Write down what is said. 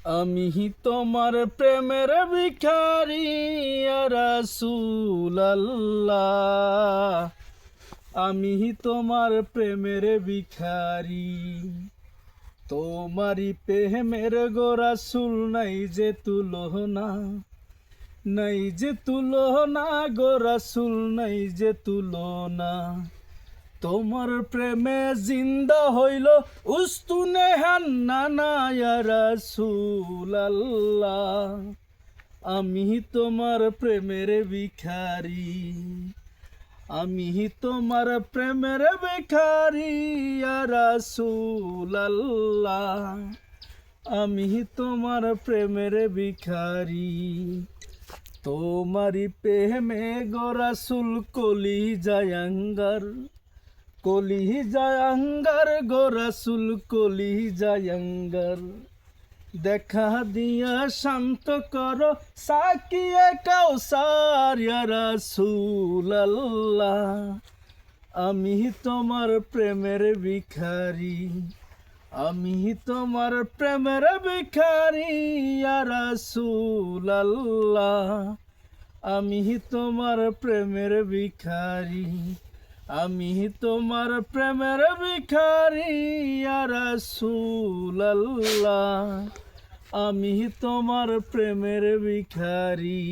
আমি তোমার প্রেমের ভিখারি ইয়া রাসূলুল্লাহ, আমি তোমার প্রেমের ভিখারি। তোমারি প্রেমের গো রাসূল নাই যে তুলনা, নাই যে তুলনা গো রাসূল, নাই যে তুলনা। তোমার প্রেমে জিন্দা হইল উস্তুনে হান্নানা ইয়া রাসূলুল্লাহ, আমি তোমার প্রেমের ভিখারি, আমি তোমার প্রেমের ভিখারি ইয়া রাসূলুল্লাহ, আমি তোমার প্রেমের ভিখারি। তোমারি প্রেমে গো রাসূল কলি জায়াঙ্গার, কলি জায়াঙ্গার গো রাসূল কলি জায়াঙ্গার। দেখা দিয়া শান্ত করো সাকিয়ে কাউসার ইয়া রাসূলুল্লাহ, আমি তোমার প্রেমের ভিখারি, আমি তোমার প্রেমের ভিখারি ইয়া রাসূলুল্লাহ, আমি তোমার প্রেমের ভিখারি, আমি তোমার প্রেমের ভিখারি ইয়া রাসূলুল্লাহ, আমি তোমার প্রেমের ভিখারি।